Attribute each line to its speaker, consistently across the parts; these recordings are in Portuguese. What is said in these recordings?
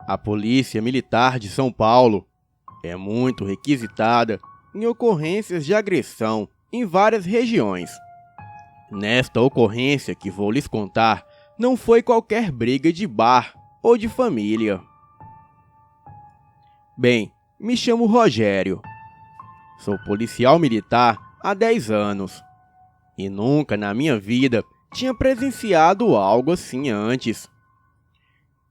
Speaker 1: A Polícia Militar de São Paulo é muito requisitada em ocorrências de agressão em várias regiões. Nesta ocorrência que vou lhes contar, não foi qualquer briga de bar ou de família. Bem, me chamo Rogério. Sou policial militar há 10 anos e nunca na minha vida tinha presenciado algo assim antes.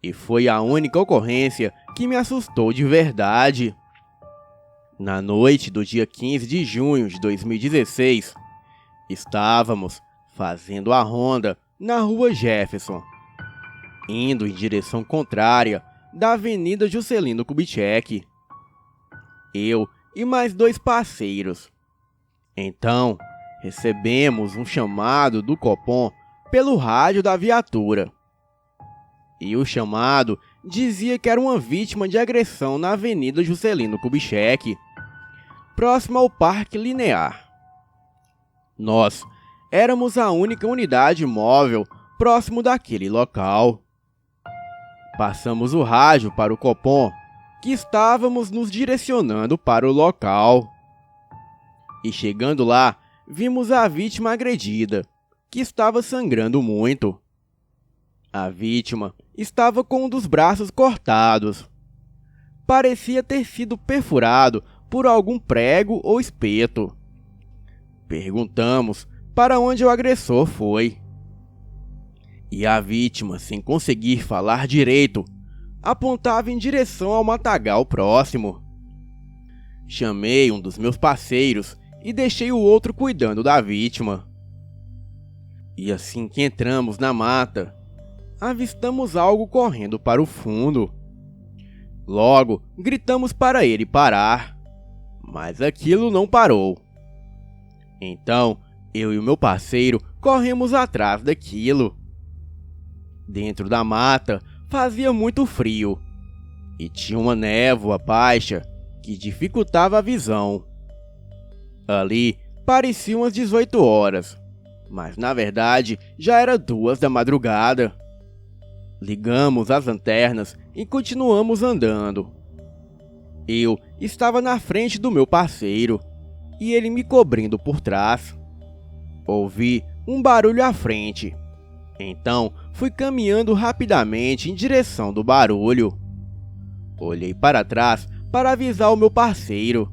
Speaker 1: E foi a única ocorrência que me assustou de verdade. Na noite do dia 15 de junho de 2016, estávamos fazendo a ronda na rua Jefferson, indo em direção contrária da Avenida Juscelino Kubitschek. Eu e mais 2 parceiros. Então, recebemos um chamado do Copom pelo rádio da viatura. E o chamado dizia que era uma vítima de agressão na Avenida Juscelino Kubitschek, próximo ao Parque Linear. Nós éramos a única unidade móvel próximo daquele local. Passamos o rádio para o Copom, que estávamos nos direcionando para o local. E chegando lá, vimos a vítima agredida, que estava sangrando muito. A vítima estava com um dos braços cortados. Parecia ter sido perfurado por algum prego ou espeto. Perguntamos para onde o agressor foi. E a vítima, sem conseguir falar direito, apontava em direção ao matagal próximo. Chamei um dos meus parceiros e deixei o outro cuidando da vítima. E assim que entramos na mata, avistamos algo correndo para o fundo. Logo, gritamos para ele parar, mas aquilo não parou. Então, eu e o meu parceiro corremos atrás daquilo. Dentro da mata, fazia muito frio e tinha uma névoa baixa que dificultava a visão. Ali, pareciam as 18 horas, mas na verdade já era 2 da madrugada. Ligamos as lanternas e continuamos andando. Eu estava na frente do meu parceiro e ele me cobrindo por trás. Ouvi um barulho à frente. Então fui caminhando rapidamente em direção do barulho. Olhei para trás para avisar o meu parceiro.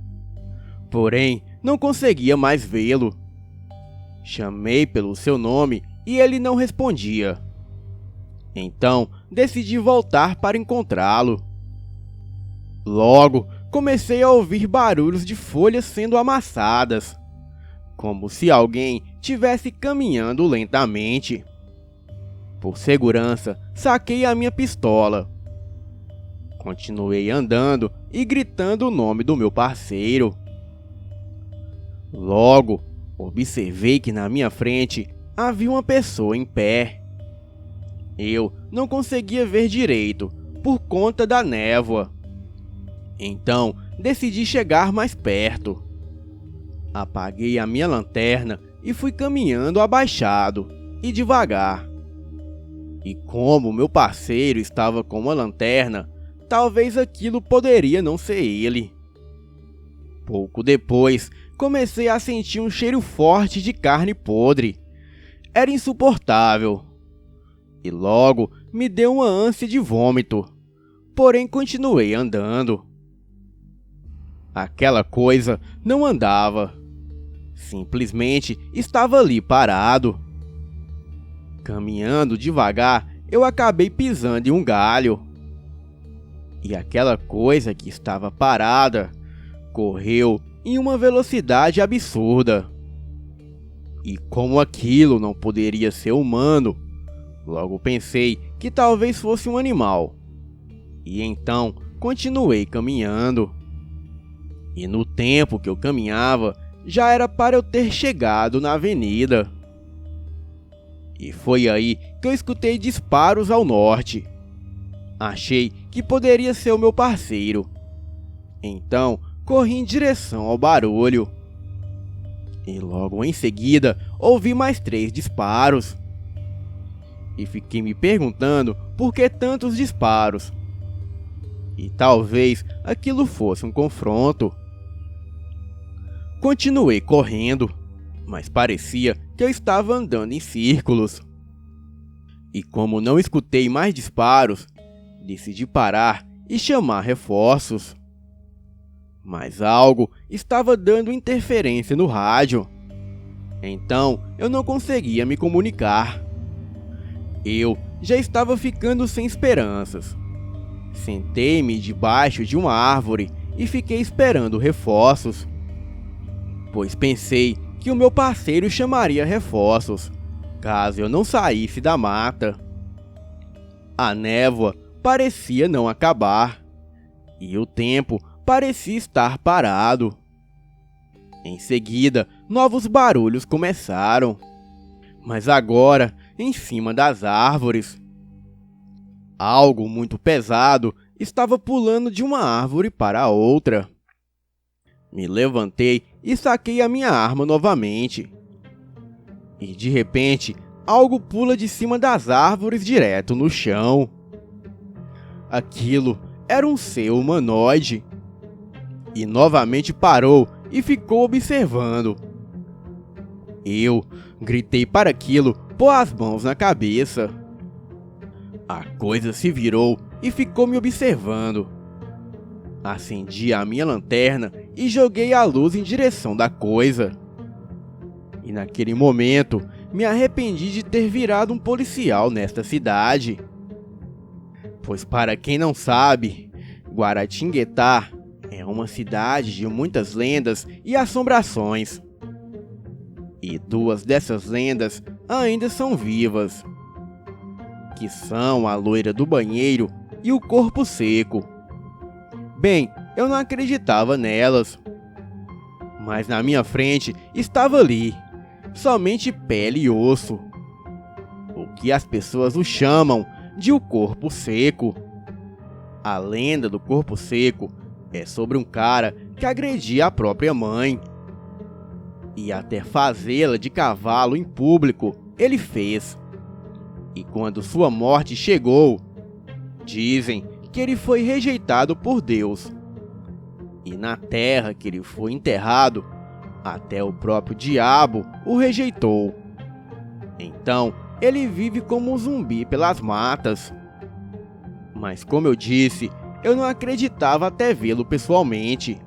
Speaker 1: Porém, não conseguia mais vê-lo. Chamei pelo seu nome e ele não respondia. Então, decidi voltar para encontrá-lo. Logo, comecei a ouvir barulhos de folhas sendo amassadas, como se alguém tivesse caminhando lentamente. Por segurança, saquei a minha pistola. Continuei andando e gritando o nome do meu parceiro. Logo, observei que na minha frente havia uma pessoa em pé. Eu não conseguia ver direito por conta da névoa. Então, decidi chegar mais perto. Apaguei a minha lanterna e fui caminhando abaixado e devagar. E como meu parceiro estava com uma lanterna, talvez aquilo poderia não ser ele. Pouco depois, comecei a sentir um cheiro forte de carne podre. Era insuportável. E logo me deu uma ânsia de vômito, porém continuei andando. Aquela coisa não andava, simplesmente estava ali parado. Caminhando devagar, eu acabei pisando em um galho. E aquela coisa que estava parada correu em uma velocidade absurda. E como aquilo não poderia ser humano, logo pensei que talvez fosse um animal. E então continuei caminhando. E no tempo que eu caminhava, já era para eu ter chegado na avenida. E foi aí que eu escutei disparos ao norte. Achei que poderia ser o meu parceiro. Então, corri em direção ao barulho. E logo em seguida, ouvi mais 3 disparos. E fiquei me perguntando por que tantos disparos. e talvez aquilo fosse um confronto. Continuei correndo, mas parecia que eu estava andando em círculos. E como não escutei mais disparos, decidi parar e chamar reforços. Mas algo estava dando interferência no rádio. Então eu não conseguia me comunicar. Eu já estava ficando sem esperanças. Sentei-me debaixo de uma árvore e fiquei esperando reforços, pois pensei que o meu parceiro chamaria reforços, caso eu não saísse da mata. A névoa parecia não acabar, e o tempo parecia estar parado. Em seguida, novos barulhos começaram, mas agora em cima das árvores. Algo muito pesado estava pulando de uma árvore para outra. Me levantei e saquei a minha arma novamente. E de repente, algo pula de cima das árvores direto no chão. Aquilo era um ser humanoide. E novamente parou e ficou observando. Eu gritei para aquilo pôr as mãos na cabeça. A coisa se virou e ficou me observando. Acendi a minha lanterna e joguei a luz em direção da coisa. E naquele momento, me arrependi de ter virado um policial nesta cidade. Pois para quem não sabe, Guaratinguetá é uma cidade de muitas lendas e assombrações. E duas dessas lendas ainda são vivas, que são a loira do banheiro e o corpo seco. Bem, eu não acreditava nelas, mas na minha frente estava ali, somente pele e osso, o que as pessoas o chamam de o corpo seco. A lenda do corpo seco é sobre um cara que agredia a própria mãe, e até fazê-la de cavalo em público ele fez. E quando sua morte chegou, dizem que ele foi rejeitado por Deus. E na terra que ele foi enterrado, até o próprio diabo o rejeitou. Então, ele vive como um zumbi pelas matas. Mas como eu disse, eu não acreditava até vê-lo pessoalmente.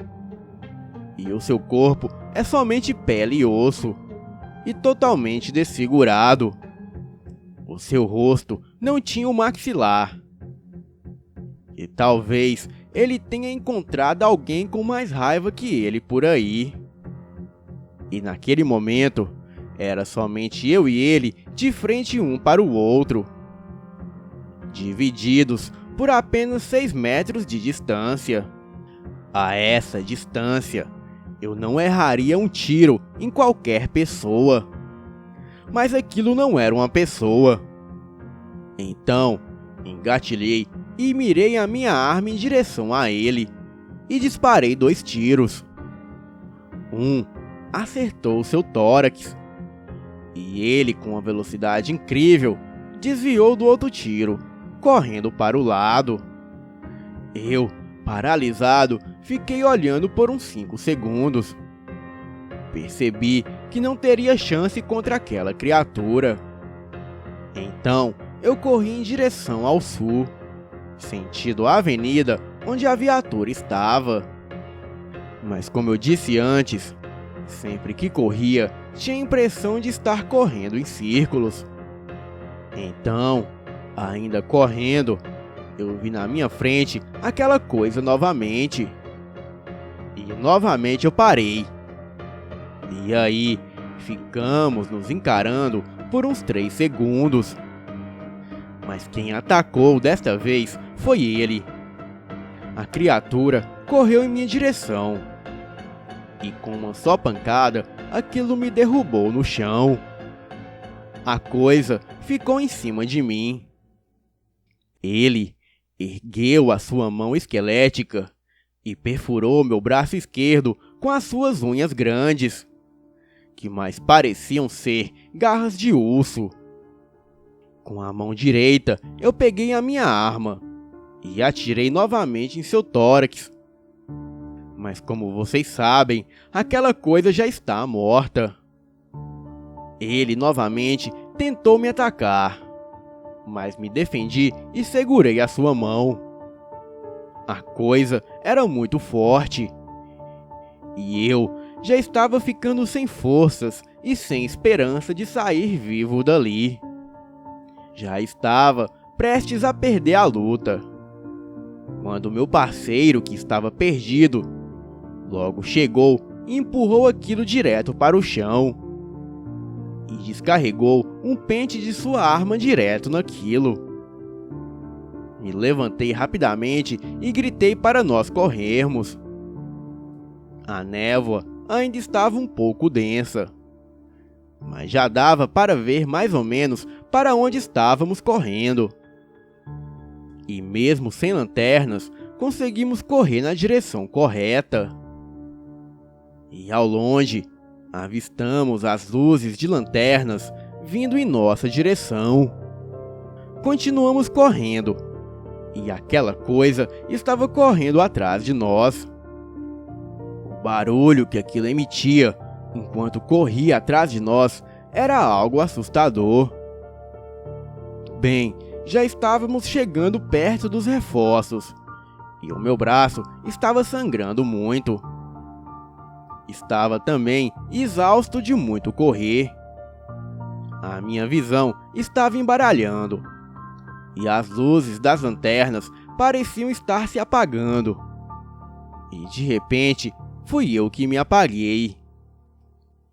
Speaker 1: E o seu corpo é somente pele e osso, e totalmente desfigurado. O seu rosto não tinha um maxilar. E talvez ele tenha encontrado alguém com mais raiva que ele por aí. E naquele momento, era somente eu e ele de frente um para o outro, divididos por apenas 6 metros de distância. A essa distância, eu não erraria um tiro em qualquer pessoa. Mas aquilo não era uma pessoa. Então, engatilhei e mirei a minha arma em direção a ele e disparei 2 tiros. Um acertou seu tórax e ele, com uma velocidade incrível, desviou do outro tiro, correndo para o lado. Eu, paralisado, fiquei olhando por uns 5 segundos. Percebi que não teria chance contra aquela criatura. Então, eu corri em direção ao sul, sentido a avenida onde a viatura estava. Mas como eu disse antes, sempre que corria, tinha a impressão de estar correndo em círculos. Então, ainda correndo, eu vi na minha frente aquela coisa novamente. E novamente eu parei. E aí, ficamos nos encarando por uns 3 segundos. Mas quem atacou desta vez foi ele. A criatura correu em minha direção. E com uma só pancada, aquilo me derrubou no chão. A coisa ficou em cima de mim. Ele ergueu a sua mão esquelética e perfurou meu braço esquerdo com as suas unhas grandes, que mais pareciam ser garras de urso. Com a mão direita, eu peguei a minha arma e atirei novamente em seu tórax. Mas como vocês sabem, aquela coisa já está morta. Ele novamente tentou me atacar, mas me defendi e segurei a sua mão. A coisa era muito forte e eu já estava ficando sem forças e sem esperança de sair vivo dali. Já estava prestes a perder a luta, quando meu parceiro, que estava perdido, logo chegou e empurrou aquilo direto para o chão e descarregou um pente de sua arma direto naquilo. Me levantei rapidamente e gritei para nós corrermos. A névoa ainda estava um pouco densa, mas já dava para ver mais ou menos para onde estávamos correndo. E mesmo sem lanternas, conseguimos correr na direção correta. E ao longe, avistamos as luzes de lanternas vindo em nossa direção. Continuamos correndo, e aquela coisa estava correndo atrás de nós. O barulho que aquilo emitia enquanto corria atrás de nós era algo assustador. Bem, já estávamos chegando perto dos reforços, e o meu braço estava sangrando muito. Estava também exausto de muito correr. A minha visão estava embaralhando, e as luzes das lanternas pareciam estar se apagando. E de repente, fui eu que me apaguei.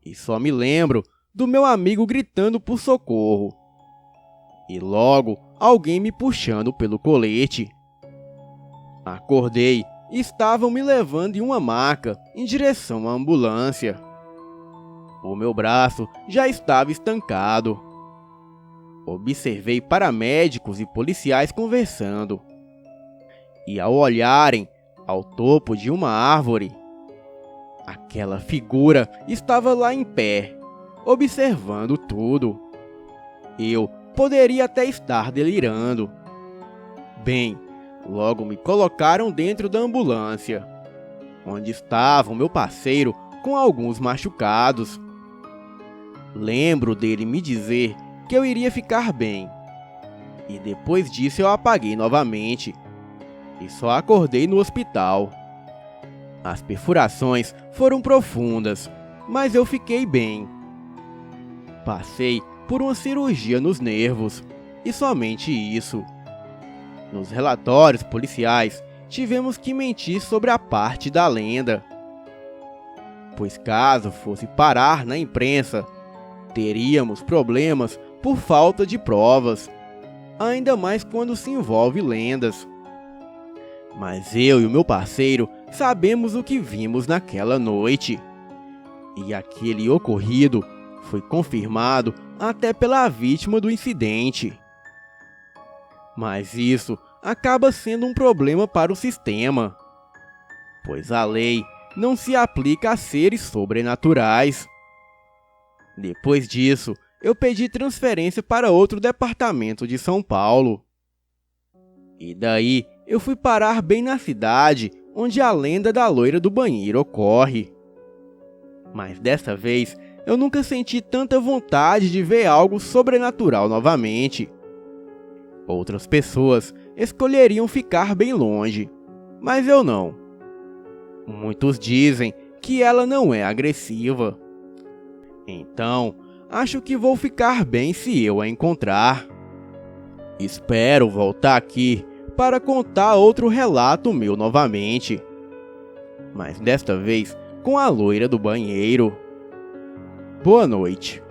Speaker 1: E só me lembro do meu amigo gritando por socorro. E logo, alguém me puxando pelo colete. Acordei e estavam me levando em uma maca em direção à ambulância. O meu braço já estava estancado. Observei paramédicos e policiais conversando. E ao olharem ao topo de uma árvore, aquela figura estava lá em pé, observando tudo. Eu poderia até estar delirando. Bem, logo me colocaram dentro da ambulância, onde estava o meu parceiro com alguns machucados. Lembro dele me dizer que eu iria ficar bem, e depois disso eu apaguei novamente, e só acordei no hospital. As perfurações foram profundas, mas eu fiquei bem. Passei por uma cirurgia nos nervos, e somente isso. Nos relatórios policiais, tivemos que mentir sobre a parte da lenda, pois caso fosse parar na imprensa, teríamos problemas por falta de provas, ainda mais quando se envolve lendas. Mas eu e o meu parceiro sabemos o que vimos naquela noite, e aquele ocorrido foi confirmado até pela vítima do incidente. Mas isso acaba sendo um problema para o sistema, pois a lei não se aplica a seres sobrenaturais. Depois disso, eu pedi transferência para outro departamento de São Paulo. E daí eu fui parar bem na cidade onde a lenda da loira do banheiro ocorre. Mas dessa vez eu nunca senti tanta vontade de ver algo sobrenatural novamente. Outras pessoas escolheriam ficar bem longe, mas eu não. Muitos dizem que ela não é agressiva. Então, acho que vou ficar bem se eu a encontrar. Espero voltar aqui para contar outro relato meu novamente, mas desta vez com a loira do banheiro. Boa noite.